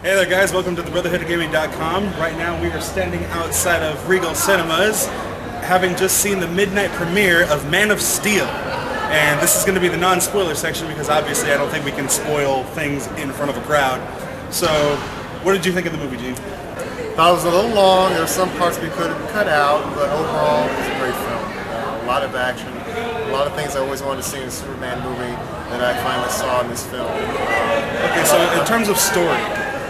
Hey there guys, welcome to the brotherhoodofgaming.com. Right now we are standing outside of Regal Cinemas, having just seen the midnight premiere of Man of Steel. And this is going to be the non-spoiler section because obviously I don't think we can spoil things in front of a crowd. So, what did you think of the movie, Gene? Thought it was a little long. There were some parts we could have cut out, but overall it was a great film. A lot of action, a lot of things I always wanted to see in a Superman movie that I finally saw in this film. Okay, so in terms of story,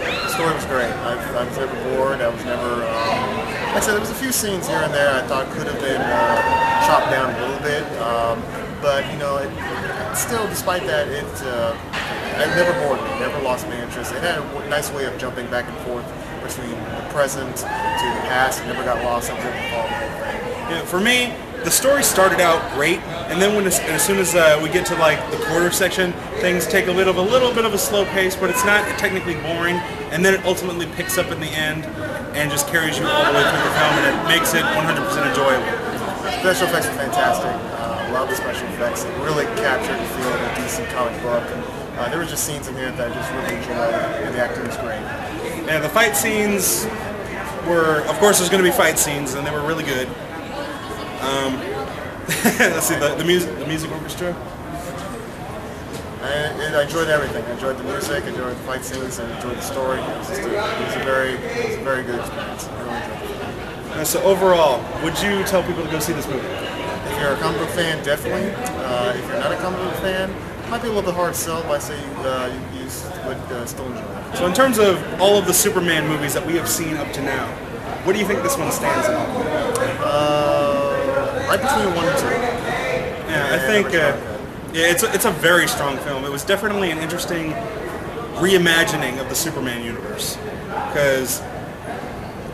the story was great. I was never bored. I was never, like I said, there was a few scenes here and there I thought could have been chopped down a little bit, but you know, still, despite that, it never bored me. Never lost my interest. It had a nice way of jumping back and forth between the present to the past. It never got lost. I didn't follow the whole thing. yeah, for me, the story started out great, and then as soon as we get to like the quarter section, things take a little bit of a slow pace, but it's not technically boring. And then it ultimately picks up in the end and just carries you all the way through the film, and it makes it 100% enjoyable. Special effects were fantastic. Love the special effects. It really captured the feel of a DC comic book. And there were just scenes in here that I just really enjoyed, and the acting was great. Yeah, the fight scenes were, of course, there's going to be fight scenes, and they were really good. Let's see, the music orchestra. I enjoyed everything. I enjoyed the music, I enjoyed the fight scenes, and enjoyed the story. It was a very good experience. I really enjoyed it. So overall, would you tell people to go see this movie? If you're a comic book fan, definitely. If you're not a comic book fan, it might be a little bit hard to sell, but I say you would still enjoy it. So in terms of all of the Superman movies that we have seen up to now, what do you think this one stands in? Right between 1 and 2. Yeah, I think it's a very strong film. It was definitely an interesting reimagining of the Superman universe.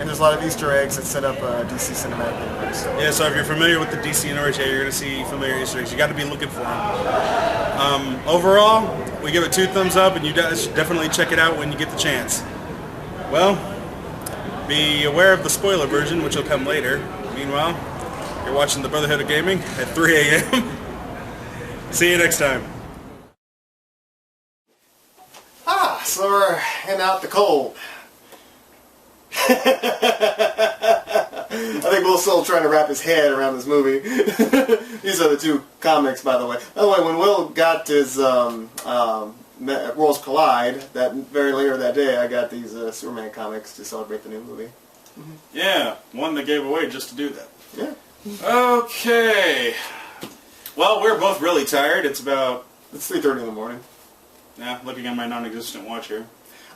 And there's a lot of Easter eggs that set up DC Cinematic Universe. Yeah, so if you're familiar with the DC Universe, you're going to see familiar Easter eggs. You got to be looking for them. Overall, we give it 2 thumbs up, and you guys should definitely check it out when you get the chance. Well, be aware of the spoiler version, which will come later. Meanwhile, you're watching the Brotherhood of Gaming at 3 a.m. See you next time. So we're heading out the cold. I think Will's still trying to wrap his head around this movie. These are the 2 comics, by the way. By the way, when Will got his Worlds Collide, that very later that day, I got these Superman comics to celebrate the new movie. Mm-hmm. Yeah, one that gave away just to do that. Yeah. Okay. Well, we're both really tired. It's 3:30 in the morning. Yeah, looking at my non-existent watch here.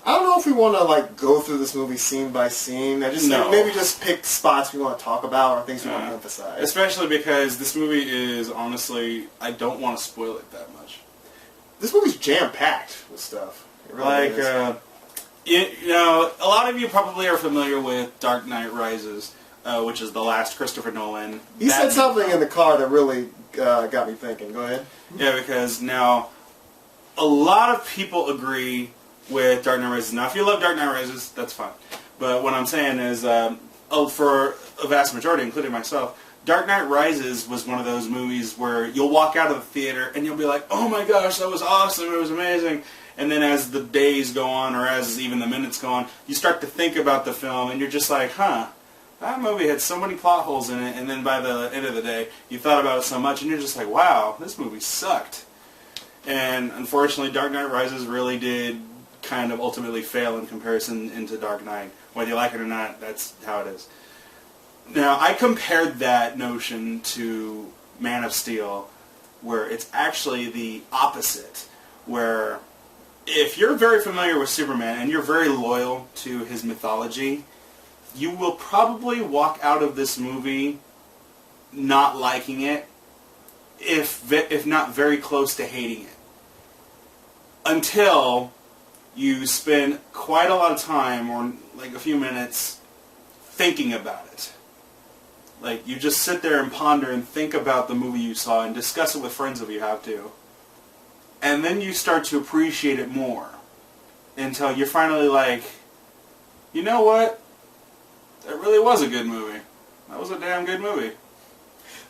I don't know if we want to like go through this movie scene by scene. Maybe just pick spots we want to talk about or things we want to emphasize. Especially because this movie is honestly, I don't want to spoil it that much. This movie's jam-packed with stuff. It really is. You know, a lot of you probably are familiar with Dark Knight Rises, which is the last Christopher Nolan. He said something in the car that really got me thinking. Go ahead. Yeah, because now a lot of people agree with Dark Knight Rises. Now, if you love Dark Knight Rises, that's fine. But what I'm saying is, for a vast majority, including myself, Dark Knight Rises was one of those movies where you'll walk out of the theater and you'll be like, oh my gosh, that was awesome, it was amazing. And then as the days go on, or as even the minutes go on, you start to think about the film and you're just like, huh, that movie had so many plot holes in it, and then by the end of the day, you thought about it so much and you're just like, wow, this movie sucked. And unfortunately, Dark Knight Rises really did kind of ultimately fail in comparison into Dark Knight. Whether you like it or not, that's how it is. Now, I compared that notion to Man of Steel, where it's actually the opposite, where if you're very familiar with Superman and you're very loyal to his mythology, you will probably walk out of this movie not liking it, if not very close to hating it. Until you spend quite a lot of time, or like a few minutes, thinking about it. Like, you just sit there and ponder and think about the movie you saw and discuss it with friends if you have to. And then you start to appreciate it more. Until you're finally like, you know what? That really was a good movie. That was a damn good movie.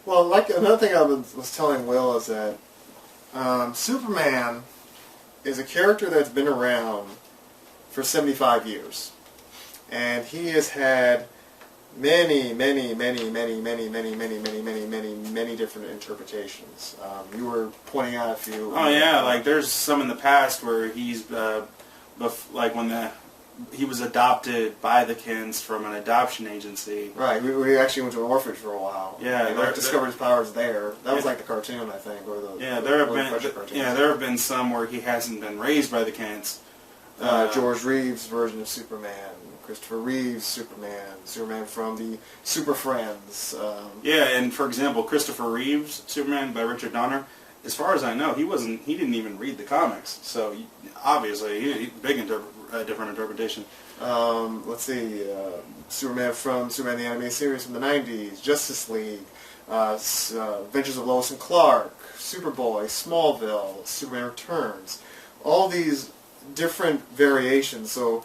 Well, like another thing I was telling Will is that Superman is a character that's been around for 75 years. And he has had many different interpretations. You were pointing out a few. Oh yeah, like there's some in the past where he's like when he was adopted by the Kins from an adoption agency. Right, we actually went to an orphanage for a while. Yeah, and discovered his powers there. That was like the cartoon, I think, or the there have been some where he hasn't been raised by the Kins. George Reeves' version of Superman, Christopher Reeve's Superman from the Super Friends. Yeah, and for example, Christopher Reeve's Superman by Richard Donner. As far as I know, he didn't even read the comics, so obviously he's big into a different interpretation. Let's see, Superman the animated series from the 90s, Justice League, Adventures of Lois and Clark, Superboy, Smallville, Superman Returns, all these different variations. So,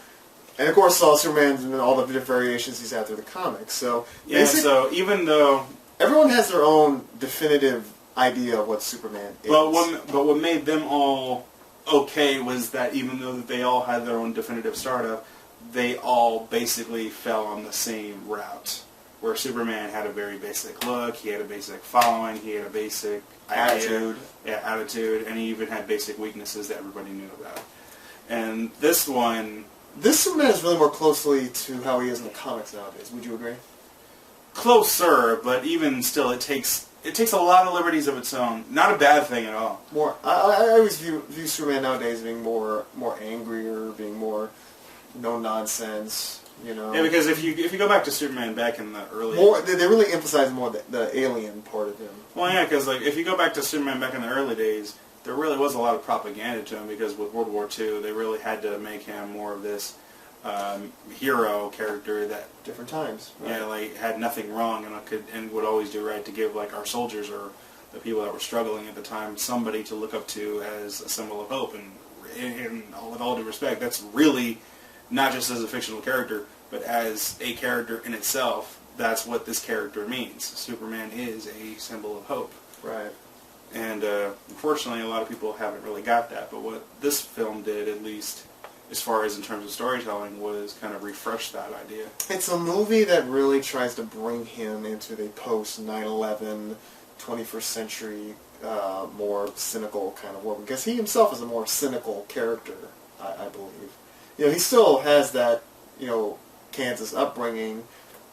and of course, Superman and all the different variations he's had through the comics. So yeah, so even though everyone has their own definitive idea of what Superman is. But what made them all okay was that even though they all had their own definitive startup, they all basically fell on the same route. Where Superman had a very basic look, he had a basic following, he had a basic attitude, and he even had basic weaknesses that everybody knew about. And this Superman is really more closely to how he is in the comics nowadays. Would you agree? Closer, but even still, it takes a lot of liberties of its own. Not a bad thing at all. I always view Superman nowadays being more angrier, being more no nonsense. You know. Yeah, because if you go back to Superman back in the early they really emphasize more the alien part of him. Well, yeah, because like if you go back to Superman back in the early days, there really was a lot of propaganda to him because with World War II, they really had to make him more of this hero character that different times. Right? Yeah, like had nothing wrong and would always do right to give like our soldiers or the people that were struggling at the time somebody to look up to as a symbol of hope. And with all due respect, that's really not just as a fictional character, but as a character in itself. That's what this character means. Superman is a symbol of hope. Right. And unfortunately, a lot of people haven't really got that. But what this film did, at least as far as in terms of storytelling, was kind of refresh that idea. It's a movie that really tries to bring him into the post-9/11, 21st century, more cynical kind of world. Because he himself is a more cynical character, I believe. You know, he still has that, Kansas upbringing,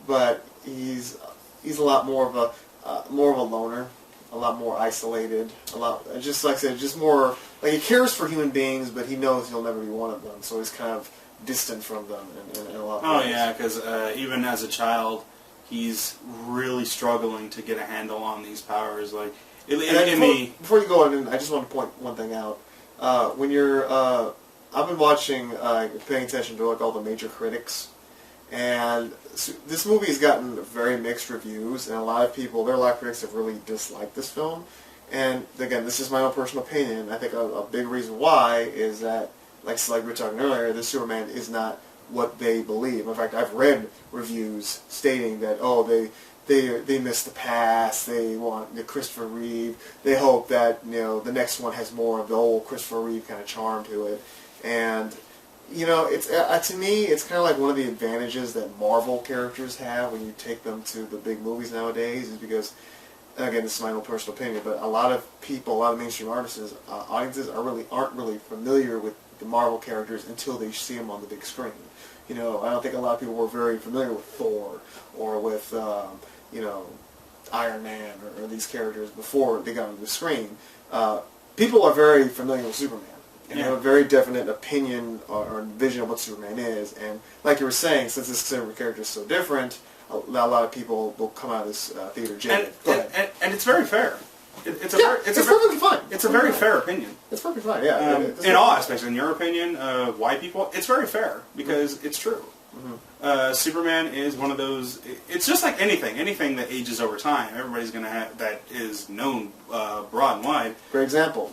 but he's a lot more of a loner. A lot more isolated, just like I said, just more, like he cares for human beings, but he knows he'll never be one of them, so he's kind of distant from them in a lot of ways. Oh yeah, because even as a child, he's really struggling to get a handle on these powers. Like, before you go on, I just want to point one thing out. When you're, I've been watching, paying attention to like all the major critics, and this movie has gotten very mixed reviews, and there are a lot of critics that have really disliked this film. And again, this is my own personal opinion. I think a big reason why is that, like we were talking earlier, this Superman is not what they believe. In fact, I've read reviews stating that, they miss the past, they want the Christopher Reeve, they hope that the next one has more of the old Christopher Reeve kind of charm to it, and. It's to me, it's kind of like one of the advantages that Marvel characters have when you take them to the big movies nowadays is because, again, this is my own personal opinion, but a lot of mainstream audiences aren't really familiar with the Marvel characters until they see them on the big screen. I don't think a lot of people were very familiar with Thor or with, Iron Man or these characters before they got on the screen. People are very familiar with Superman. And have a very definite opinion or vision of what Superman is. And like you were saying, since this character is so different, a lot of people will come out of this theater jaded. And it's very fair. It's perfectly fine. It's a very fair opinion. It's perfectly fine, yeah. In all aspects. In your opinion, white people, it's very fair because it's true. Mm-hmm. Superman is one of those. It's just like anything that ages over time. Everybody's going to have that is known broad and wide. For example,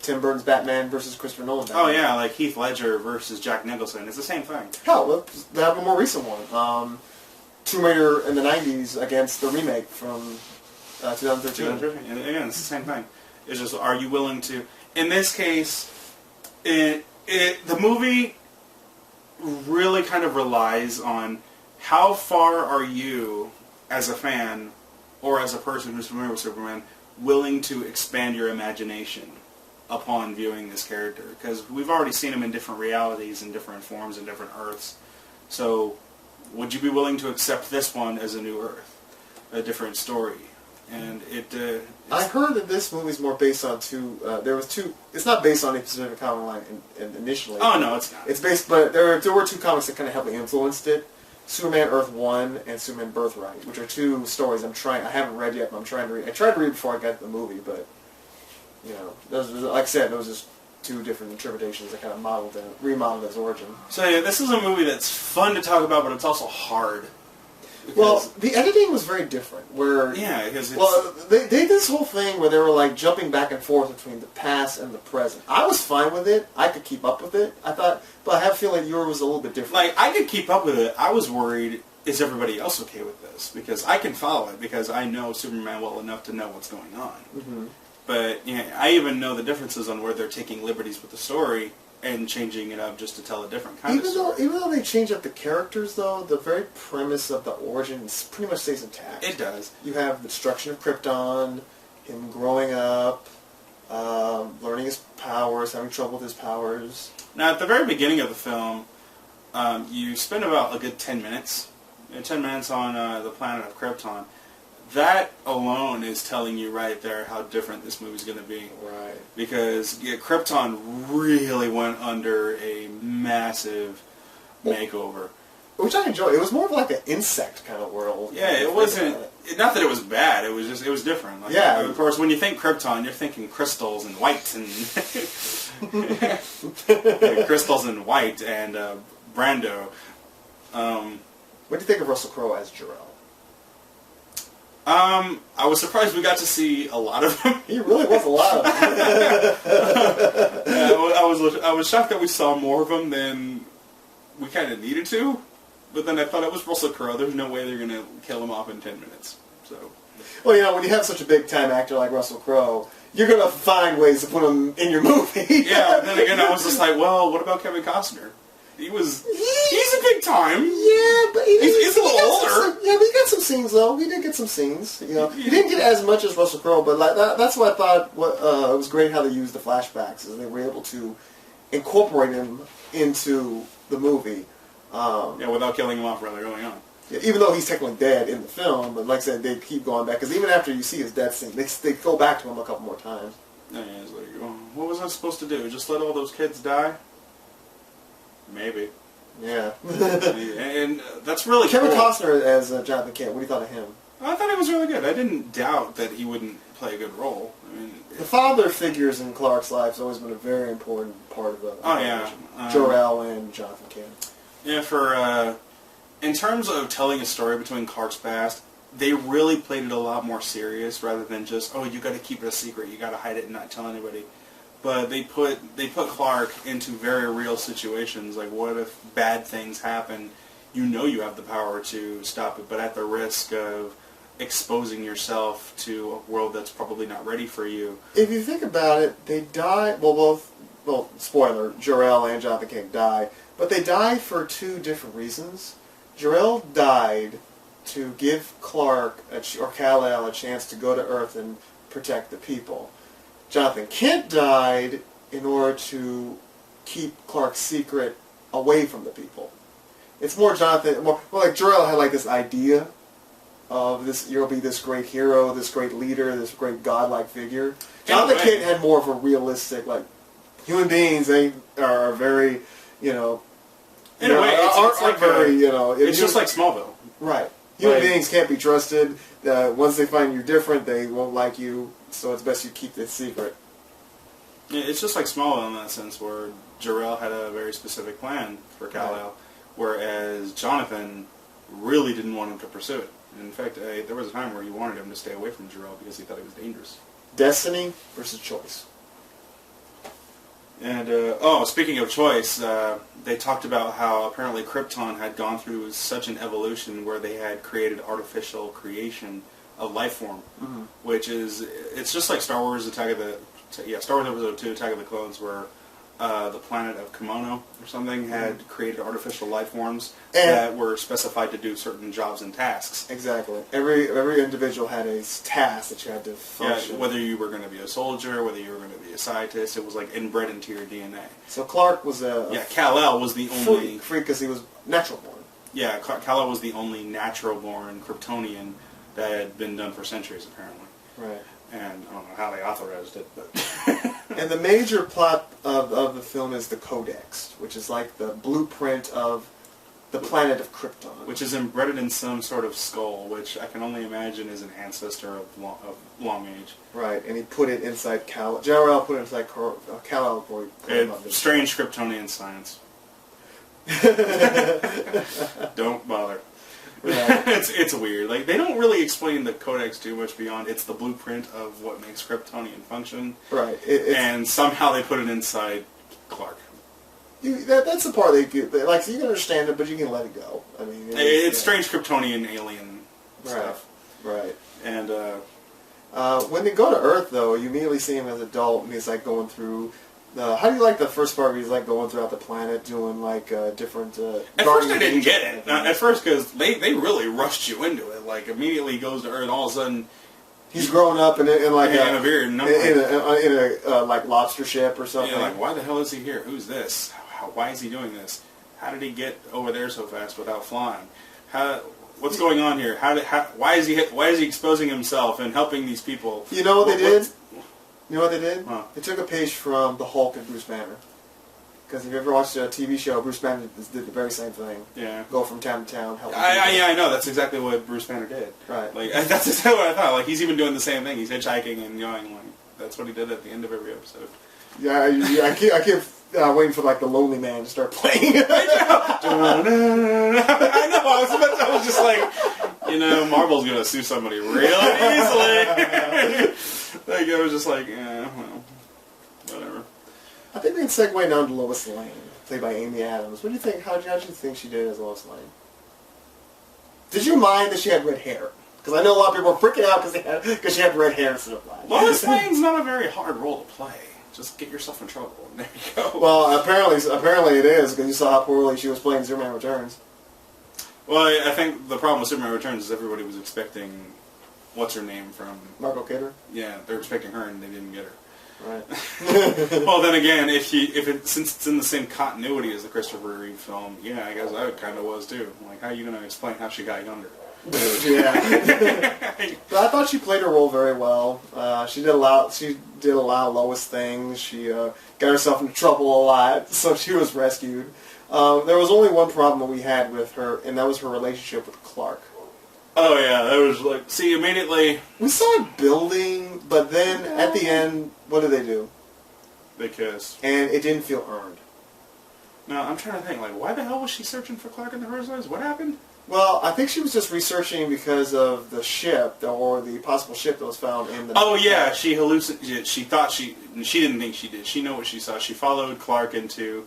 Tim Burton's Batman versus Christopher Nolan's Batman. Oh yeah, like Heath Ledger versus Jack Nicholson. It's the same thing. Hell, let's have a more recent one. Tomb Raider in the 90s against the remake from 2013. And again, it's the same thing. It's just, are you willing to? In this case, the movie really kind of relies on how far are you, as a fan, or as a person who's familiar with Superman, willing to expand your imagination upon viewing this character. Because we've already seen him in different realities, in different forms, in different Earths. So, would you be willing to accept this one as a new Earth? A different story? And I heard that this movie's more based on two. There was two. It's not based on a specific comic line initially. Oh no, it's not. It's based, but there were two comics that kind of heavily influenced it: Superman Earth 1 and Superman Birthright, which are two stories I haven't read yet, but I'm trying to read. I tried to read before I got to the movie, but like I said, those just two different interpretations that kind of remodeled his origin. So yeah, this is a movie that's fun to talk about, but it's also hard. Well, the editing was very different. Because they did this whole thing where they were like jumping back and forth between the past and the present. I was fine with it. I could keep up with it. I thought, but I have a feeling yours was a little bit different. Like, I could keep up with it. I was worried, is everybody else okay with this? Because I can follow it because I know Superman well enough to know what's going on. Mm-hmm. But I even know the differences on where they're taking liberties with the story and changing it up just to tell a different kind of story. Even though they change up the characters, though, the very premise of the origin pretty much stays intact. It does. You have the destruction of Krypton, him growing up, learning his powers, having trouble with his powers. Now, at the very beginning of the film, you spend about a good 10 minutes. 10 minutes on the planet of Krypton. That alone is telling you right there how different this movie's going to be. Right. Because Krypton really went under a massive makeover. Which I enjoy. It was more of like an insect kind of world. Yeah, it wasn't... Not that it was bad, it was different. Like, yeah. Of course, when you think Krypton, you're thinking crystals and white and... crystals and white and Brando. What do you think of Russell Crowe as Jor-El? I was surprised we got to see a lot of him. He really was a lot of him. I was shocked that we saw more of him than we kind of needed to. But then I thought it was Russell Crowe. There's no way they're going to kill him off in 10 minutes. So. Well, when you have such a big-time actor like Russell Crowe, you're going to find ways to put him in your movie. Yeah, then again, I was just like, well, what about Kevin Costner? He's a big time. Yeah, but he's a little older. But he got some scenes though. He did get some scenes. He didn't get as much as Russell Crowe, but like that's what I thought. It was great how they used the flashbacks, is they were able to incorporate him into the movie. Without killing him off rather early on. Yeah, even though he's technically dead in the film, but like I said, they keep going back because even after you see his death scene, they go back to him a couple more times. Yeah, it's like, what was I supposed to do? Just let all those kids die? Maybe. Yeah. And that's really Kevin cool. Costner as Jonathan Kent, what do you thought of him? I thought he was really good. I didn't doubt that he wouldn't play a good role. I mean, the father figures in Clark's life has always been a very important part of the Jor-El and Jonathan Kent. Yeah, in terms of telling a story between Clark's past, they really played it a lot more serious rather than just, you got to keep it a secret, you got to hide it and not tell anybody. But they put Clark into very real situations. Like, what if bad things happen? You have the power to stop it, but at the risk of exposing yourself to a world that's probably not ready for you. If you think about it, they die. Well, spoiler: Jor-El and Jonathan Kent die, but they die for two different reasons. Jor-El died to give Clark or Kal-el a chance to go to Earth and protect the people. Jonathan Kent died in order to keep Clark's secret away from the people. It's more like Jor-El had like this idea of this, you'll be this great hero, this great leader, this great godlike figure. Jonathan Kent had more of a realistic, like, human beings, they are very, in a way, it's just like Smallville. Right. Human beings can't be trusted. Once they find you different, they won't like you. So it's best you keep this secret. Yeah, it's just like Smallville in that sense, where Jor-El had a very specific plan for Kal-el, whereas Jonathan really didn't want him to pursue it. In fact, there was a time where he wanted him to stay away from Jor-El because he thought he was dangerous. Destiny versus choice. And, speaking of choice, they talked about how apparently Krypton had gone through such an evolution where they had created artificial creation of life form, which is, it's just like Star Wars Episode 2, Attack of the Clones, where the planet of Kimono or something had created artificial life forms that were specified to do certain jobs and tasks. Exactly. Every individual had a task that you had to function. Yeah, whether you were going to be a soldier, whether you were going to be a scientist, it was like inbred into your DNA. So Clark was Kal-el was the only freak because he was natural born. Yeah, Kal-el was the only natural born Kryptonian that had been done for centuries, apparently. Right. And I don't know how they authorized it, but... And the major plot of the film is the Codex, which is like the blueprint of the planet of Krypton. Which is embedded in some sort of skull, which I can only imagine is an ancestor of long age. Right, and he put it inside Kal-el. General put it inside Kal-el before he put him up. Strange Kryptonian science. Don't bother. Right. It's weird. Like, they don't really explain the Codex too much beyond it's the blueprint of what makes Kryptonian function. Right. And somehow they put it inside Clark. That's the part so you can understand it, but you can let it go. I mean, it's strange Kryptonian alien stuff. Right. And when they go to Earth, though, you immediately see him as an adult, and he's like going through. How do you like the first part where he's like going throughout the planet doing like different... At first I didn't get it. At first, because they really rushed you into it. Like, immediately he goes to Earth, all of a sudden... He's growing up in a like lobster ship or something. Yeah, like, why the hell is he here? Who's this? Why is he doing this? How did he get over there so fast without flying? What's going on here? Why is he exposing himself and helping these people? You know what they did? You know what they did? Huh. They took a page from The Hulk and Bruce Banner. Because if you ever watched a TV show, Bruce Banner did the very same thing. Yeah. Go from town to town, help people. I know. That's exactly what Bruce Banner did. Right. Like, that's exactly what I thought. Like, he's even doing the same thing. He's hitchhiking and going, like, that's what he did at the end of every episode. Yeah, I keep waiting for, like, the Lonely Man to start playing. I know. I was just like, Marvel's going to sue somebody real easily. Like, I was just like, yeah, well, whatever. I think we can segue down to Lois Lane, played by Amy Adams. What do you think? How did you think she did as Lois Lane? Did you mind that she had red hair? Because I know a lot of people are freaking out because she had red hair instead of black. Lois Lane's not a very hard role to play. Just get yourself in trouble, and there you go. Well, apparently it is, because you saw how poorly she was playing Superman Returns. Well, I think the problem with Superman Returns is everybody was expecting... What's her name from... Margot Kidder? Yeah, they're expecting her and they didn't get her. Right. Well, then again, since it's in the same continuity as the Christopher Reeve film, yeah, I guess I kind of was too. Like, how are you going to explain how she got younger? Yeah. But I thought she played her role very well. She did a lot of Lois things. She got herself into trouble a lot, so she was rescued. There was only one problem that we had with her, and that was her relationship with Clark. Oh yeah, that was like, see, immediately... We saw it building, but then at the end, what did they do? They kissed. And it didn't feel earned. No, I'm trying to think, like, why the hell was she searching for Clark in the first place? What happened? Well, I think she was just researching because of the ship, or the possible ship that was found in the... Oh yeah, she hallucinated, she thought she didn't think she did. She knew what she saw. She followed Clark into...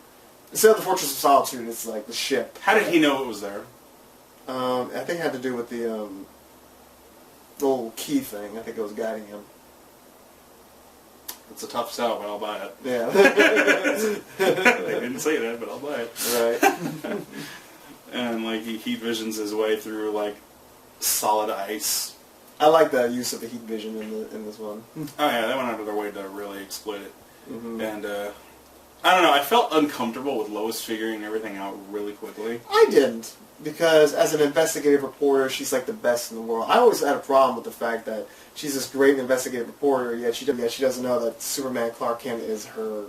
Instead of the Fortress of Solitude, it's like the ship. How did he know it was there? I think it had to do with the little key thing. I think it was guiding him. It's a tough sell, but I'll buy it. Yeah. They didn't say that, but I'll buy it. Right. And like he heat visions his way through like solid ice. I like the use of the heat vision in this one. Oh yeah, they went out of their way to really exploit it. Mm-hmm. And I don't know, I felt uncomfortable with Lois figuring everything out really quickly. I didn't. Because as an investigative reporter, she's like the best in the world. I always had a problem with the fact that she's this great investigative reporter, yet she doesn't know that Superman Clark Kent is her,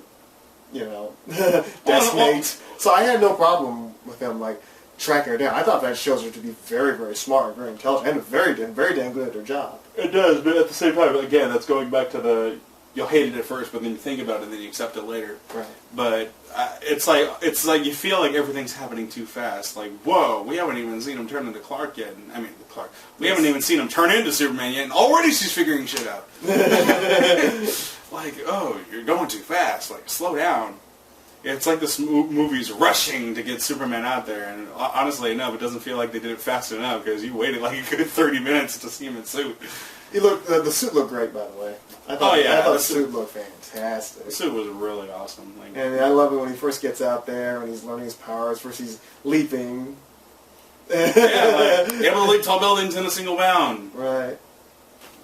desk mate. So I had no problem with them like tracking her down. I thought that shows her to be very, very smart, very intelligent, and very damn good at her job. It does, but at the same time, again, that's going back to the you'll hate it at first, but then you think about it, and then you accept it later. Right. But it's like you feel like everything's happening too fast. Like, whoa, we haven't even seen him turn into Clark yet. We haven't even seen him turn into Superman yet, and already she's figuring shit out. Like, oh, you're going too fast. Like, slow down. It's like this movie's rushing to get Superman out there, and honestly enough, it doesn't feel like they did it fast enough, because you waited like a good 30 minutes to see him in suit. He looked. The suit looked great, by the way. I thought the suit looked fantastic. The suit was really awesome. Like, and I love it when he first gets out there and he's learning his powers. First he's leaping. Yeah, like, able to leap tall buildings in a single bound. Right.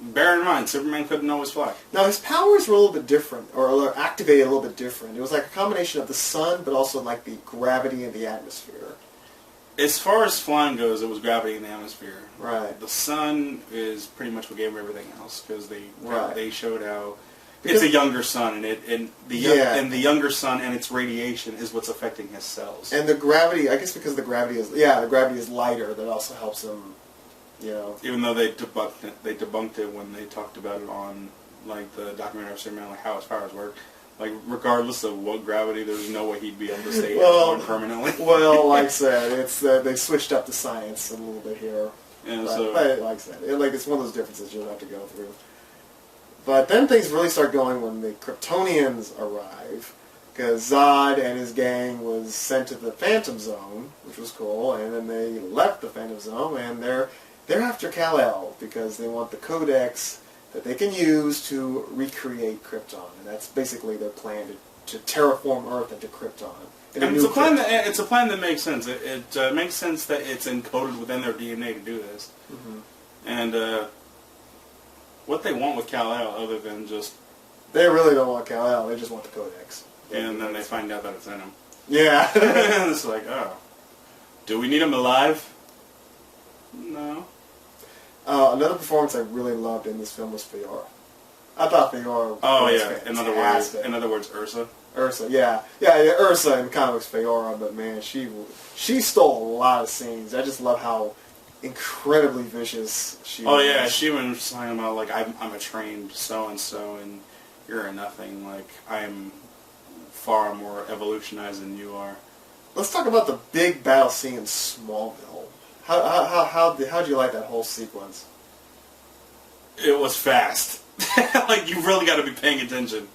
Bear in mind, Superman couldn't always fly. Now his powers were a little bit different, or activated a little bit different. It was like a combination of the sun, but also like the gravity and the atmosphere. As far as flying goes, it was gravity in the atmosphere. Right. The sun is pretty much what gave him everything else, because they showed how because it's a younger sun, and the younger sun and its radiation is what's affecting his cells. And the gravity, I guess, because the gravity is lighter. That also helps him. You know. Even though they debunked it when they talked about it on like the documentary of Superman, like how his powers work. Like regardless of what gravity, there's no way he'd be able to stay on permanently. Well, like I said, it's they switched up the science a little bit here. And but like I said, it's one of those differences you'll have to go through. But then things really start going when the Kryptonians arrive, because Zod and his gang was sent to the Phantom Zone, which was cool, and then they left the Phantom Zone, and they're after Kal-el because they want the Codex that they can use to recreate Krypton, and that's basically their plan to terraform Earth into Krypton. And it's a plan that makes sense. It makes sense that it's encoded within their DNA to do this. Mm-hmm. And what they want with Kal-el, other than just... They really don't want Kal-el, they just want the Codex. And then they find out that it's in him. Yeah. And it's like, oh. Do we need him alive? No. Another performance I really loved in this film was Feora. I thought Feora was fantastic. In other words, Ursa. Ursa, yeah, Ursa in comics Feora, but man, she stole a lot of scenes. I just love how incredibly vicious she was. Oh yeah, she was talking about like I'm a trained so and so, and you're a nothing. Like I'm far more evolutionized than you are. Let's talk about the big battle scene in Smallville. How did you like that whole sequence? It was fast. Like you really got to be paying attention.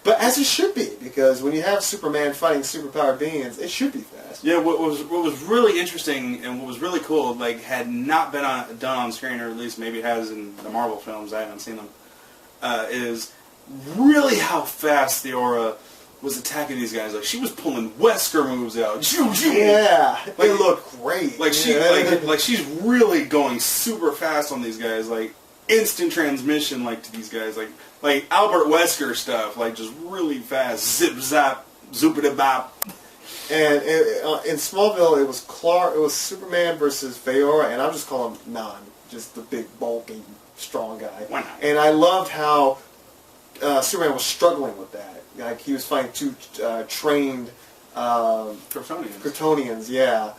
But as it should be, because when you have Superman fighting superpowered beings, it should be fast. Yeah, what was really interesting and what was really cool, like had not been done on screen, or at least maybe it has in the Marvel films. I haven't seen them. Is really how fast Theora was attacking these guys. Like she was pulling Wesker moves out. Yeah, they look great. Like she's really going super fast on these guys. Like instant transmission, like to these guys. Like Albert Wesker stuff. Like just really fast. Zip zap, zoopity bop. And in Smallville, it was Superman versus Feora, and I'll just call him Non, just the big bulky strong guy. Why not? And I loved how Superman was struggling with that. Like he was fighting two trained Kryptonians, yeah.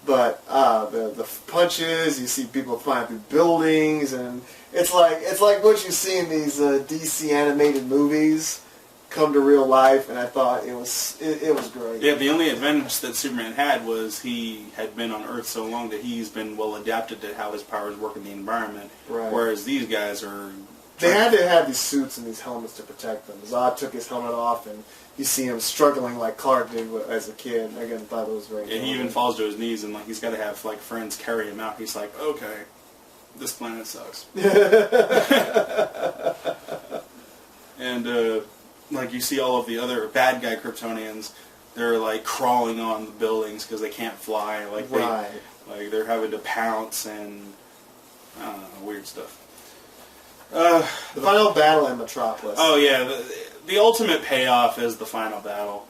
But the punches, you see people flying through buildings, and it's like what you see in these DC animated movies come to real life. And I thought it was great. Yeah, the only advantage that Superman had was he had been on Earth so long that he's been well adapted to how his powers work in the environment. Right. Whereas these guys are. They had to have these suits and these helmets to protect them. Zod took his helmet off, and you see him struggling like Clark did as a kid. Again, I thought it was very. And he even falls to his knees, and like he's got to have like friends carry him out. He's like, okay, this planet sucks. And like you see all of the other bad guy Kryptonians, they're like crawling on the buildings because they can't fly. Like they're having to pounce and I don't know, weird stuff. The final battle in Metropolis. Oh yeah, the ultimate payoff is the final battle.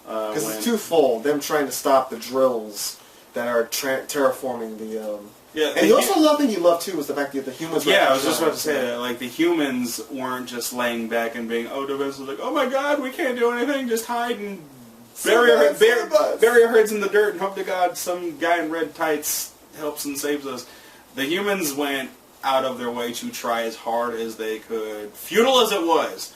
Because it's twofold. Them trying to stop the drills that are terraforming the. Yeah, and the thing you love too was the fact that the humans. Yeah, I was just about to say that. Like the humans weren't just laying back and being, defense was like, oh my god, we can't do anything, just hide and bury our heads in the dirt and hope to God some guy in red tights helps and saves us. The humans went out of their way to try as hard as they could. Futile as it was,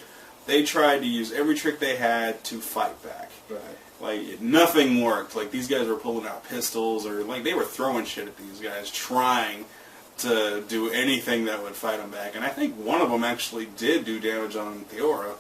they tried to use every trick they had to fight back. Right. Like, nothing worked. Like, these guys were pulling out pistols, or, like, they were throwing shit at these guys, trying to do anything that would fight them back. And I think one of them actually did do damage on Theora.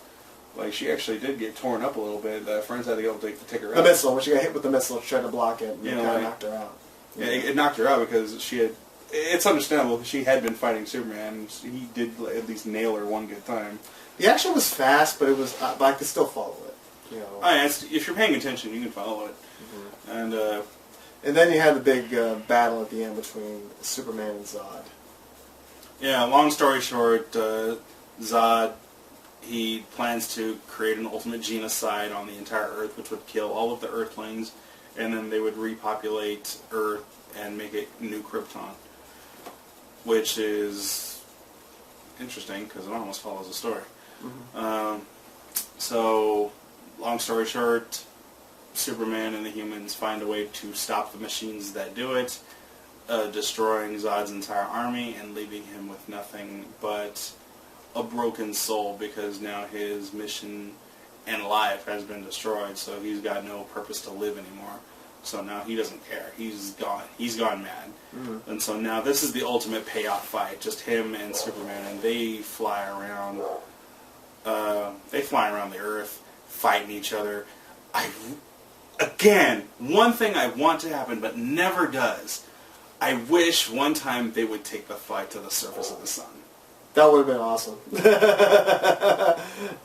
Like, she actually did get torn up a little bit. The friends had to go to take her out. The missile, when she got hit with the missile, she tried to block it, and it kind of knocked her out. Yeah, it knocked her out because she had it's understandable because she had been fighting Superman, and he did at least nail her one good time. The action was fast, but but I could still follow it. You know. If you're paying attention, you can follow it. Mm-hmm. And then you had the big battle at the end between Superman and Zod. Yeah, long story short, Zod, he plans to create an ultimate genocide on the entire Earth, which would kill all of the Earthlings, and then they would repopulate Earth and make it new Krypton, which is interesting because it almost follows the story. Mm-hmm. So, long story short, Superman and the humans find a way to stop the machines that do it, destroying Zod's entire army and leaving him with nothing but a broken soul because now his mission and life has been destroyed, so he's got no purpose to live anymore. So now he doesn't care. He's gone. He's gone mad. Mm-hmm. And so now this is the ultimate payoff fight, just him and Superman, and they fly around the Earth, fighting each other. Again, one thing I want to happen but never does, I wish one time they would take the fight to the surface of the sun. That would have been awesome.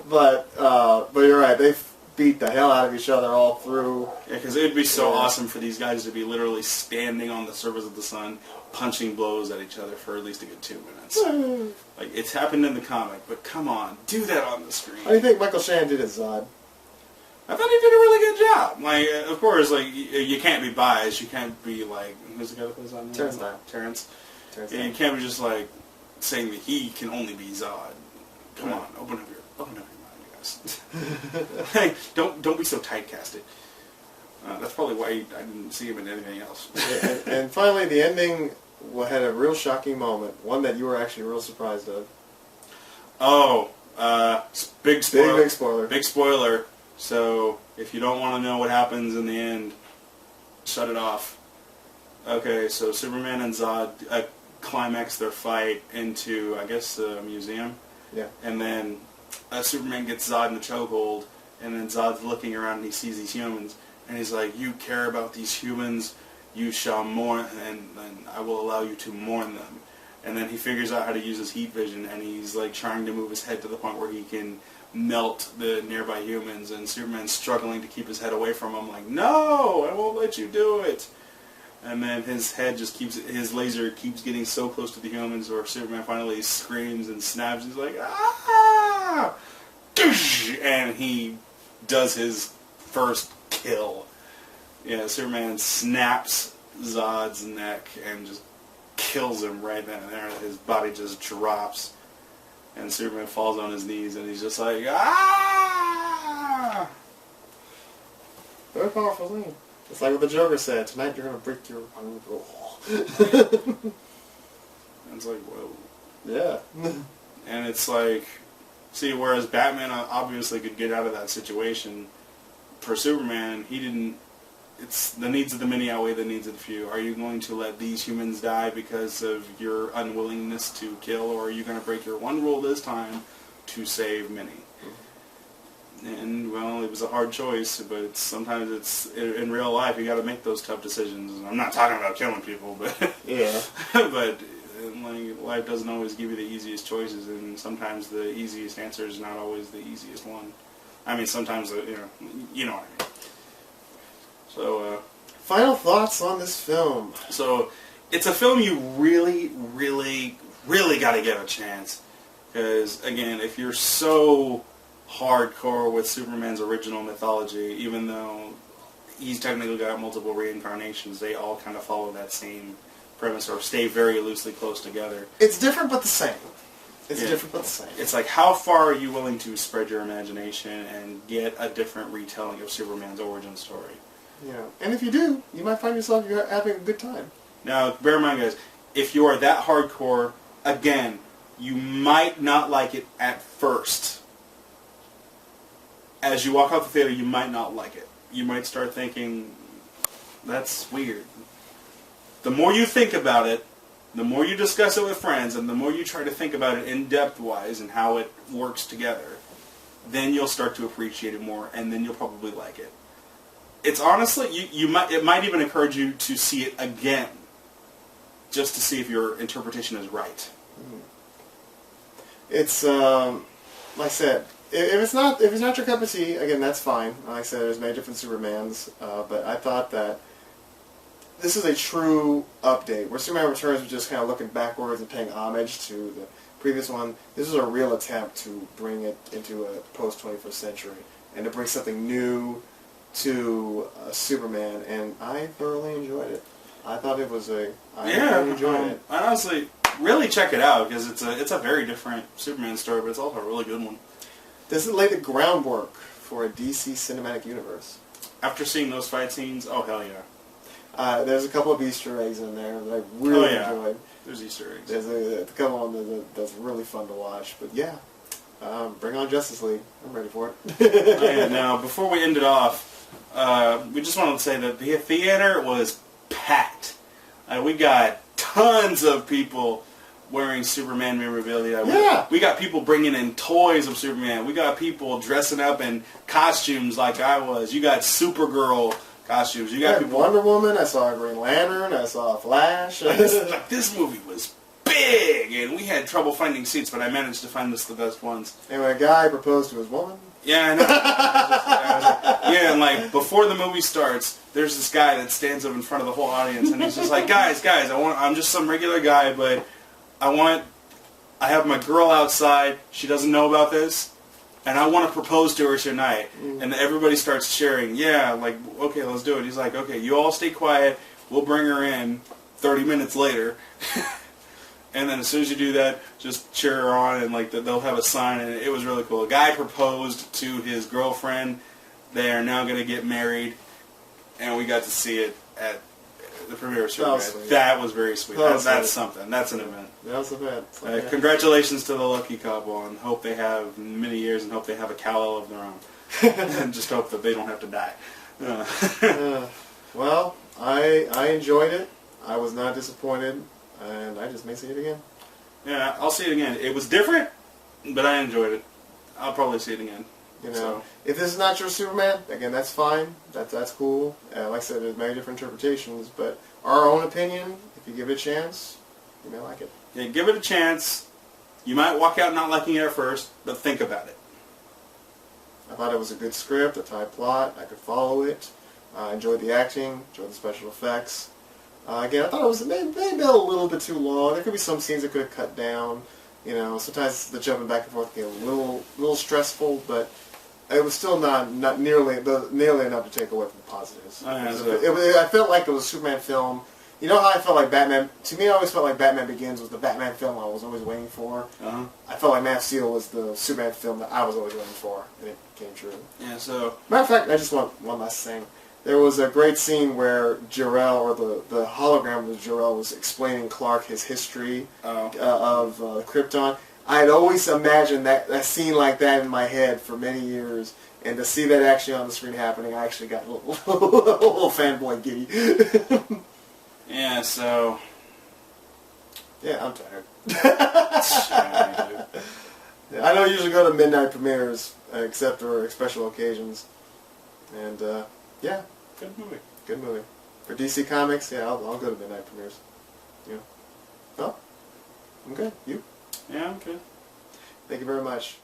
but you're right. They beat the hell out of each other all through. Yeah, because it would be so awesome for these guys to be literally standing on the surface of the sun, punching blows at each other for at least a good 2 minutes. Like, it's happened in the comic, but come on, do that on the screen. How do you think Michael Shannon did as Zod? I thought he did a really good job. Like, of course, like, you can't be biased. You can't be like, who's the guy that plays on there? Terrence. Yeah, you can't be just like saying that he can only be Zod. Come on, open up your mind, guys. Hey, don't be so typecasted. That's probably why I didn't see him in anything else. and finally, the ending had a real shocking moment. One that you were actually real surprised of. Oh, big spoiler. Big spoiler. Big spoiler. So, if you don't want to know what happens in the end, shut it off. Okay, so Superman and Zod climax their fight into, I guess, a museum. Yeah. And then Superman gets Zod in the chokehold, and then Zod's looking around and he sees these humans, and he's like, "You care about these humans, you shall mourn, and I will allow you to mourn them." And then he figures out how to use his heat vision, and he's like trying to move his head to the point where he can melt the nearby humans, and Superman's struggling to keep his head away from him, like, "No, I won't let you do it." And then his laser keeps getting so close to the humans where Superman finally screams and snaps. He's like, "Ah!" And he does his first kill. Yeah, Superman snaps Zod's neck and just kills him right then and there. His body just drops. And Superman falls on his knees and he's just like, "Ah!" Very powerful thing. It's like what the Joker said, "Tonight you're going to break your own rule." It's like, whoa. Yeah. And it's like, see, whereas Batman obviously could get out of that situation, for Superman, he didn't. It's the needs of the many outweigh the needs of the few. Are you going to let these humans die because of your unwillingness to kill, or are you going to break your one rule this time to save many? And, well, it was a hard choice, but sometimes it's, in real life, you got to make those tough decisions. I'm not talking about killing people, but yeah. But like, life doesn't always give you the easiest choices, and sometimes the easiest answer is not always the easiest one. I mean, sometimes, you know what I mean. So, final thoughts on this film. So, it's a film you really, really, really got to give a chance. Because, again, if you're so hardcore with Superman's original mythology, even though he's technically got multiple reincarnations, they all kind of follow that same premise or stay very loosely close together. It's different but the same. Different but the same. It's like, how far are you willing to spread your imagination and get a different retelling of Superman's origin story? Yeah, and if you do, you might find yourself having a good time. Now, bear in mind, guys, if you are that hardcore, again, you might not like it at first. As you walk out the theater, you might not like it. You might start thinking, that's weird. The more you think about it, the more you discuss it with friends, and the more you try to think about it in-depth-wise and how it works together, then you'll start to appreciate it more, and then you'll probably like it. It's honestly, it might even encourage you to see it again. just to see if your interpretation is right. It's like I said, if it's not your cup of tea, again, that's fine. Like I said, there's many different Supermans, but I thought that this is a true update. Where Superman Returns was just kind of looking backwards and paying homage to the previous one. This is a real attempt to bring it into a post-21st century and to bring something new to Superman, and I thoroughly enjoyed it. I thought it was I really enjoyed it. I honestly really check it out because it's a very different Superman story, but it's also a really good one. Does it lay the groundwork for a DC cinematic universe? After seeing those fight scenes, oh hell yeah. There's a couple of Easter eggs in there that I really enjoyed. There's Easter eggs. There's a couple of them that's really fun to watch. But yeah, bring on Justice League. I'm ready for it. Now, before we end it off, we just wanted to say that the theater was packed. We got tons of people wearing Superman memorabilia. Yeah. We got people bringing in toys of Superman. We got people dressing up in costumes like I was. You got Supergirl costumes. You got people, Wonder Woman. I saw Green Lantern. I saw Flash. This movie was big, and we had trouble finding seats, but I managed to find the best ones. Anyway, a guy proposed to his woman. Yeah, I know. Yeah, and like before the movie starts, there's this guy that stands up in front of the whole audience, and he's just like, guys, I'm just some regular guy, but I have my girl outside. She doesn't know about this, and I want to propose to her tonight. And everybody starts cheering. Yeah, like, okay, let's do it. He's like, okay, you all stay quiet. We'll bring her in 30 minutes later. And then as soon as you do that, just cheer her on, and like they'll have a sign, and it was really cool. A guy proposed to his girlfriend. They are now going to get married, and we got to see it at the premiere of Superman. That was very sweet. That's something. That's an event. That was an event. Congratulations to the lucky couple, and hope they have many years, and hope they have a Kal-el of their own. And just hope that they don't have to die. Well, I enjoyed it. I was not disappointed, and I just may see it again. Yeah, I'll see it again. It was different, but I enjoyed it. I'll probably see it again. You know, if this is not your Superman, again, that's fine. That's cool. Like I said, there's many different interpretations, but our own opinion, if you give it a chance, you may like it. Yeah, give it a chance. You might walk out not liking it at first, but think about it. I thought it was a good script, a tight plot. I could follow it. I enjoyed the acting, enjoyed the special effects. Again, I thought it was maybe a little bit too long. There could be some scenes that could have cut down. You know, sometimes the jumping back and forth can get a little stressful, but it was still not nearly enough to take away from the positives. I felt like it was a Superman film. You know how I felt like Batman... To me, I always felt like Batman Begins was the Batman film I was always waiting for. I felt like Man of Steel was the Superman film that I was always waiting for, and it came true. Yeah, so... Matter of fact, I just want one last thing. There was a great scene where Jor-El, or the hologram of Jor-El, was explaining Clark his history of Krypton. I had always imagined that scene like that in my head for many years, and to see that actually on the screen happening, I actually got a little fanboy giddy. Yeah, so... Yeah, I'm tired. I don't usually go to midnight premieres, except for special occasions. And, yeah. Good movie. Good movie. For DC Comics, yeah, I'll go to midnight premieres. Yeah. Well, I'm good. You? Yeah, I'm good. Thank you very much.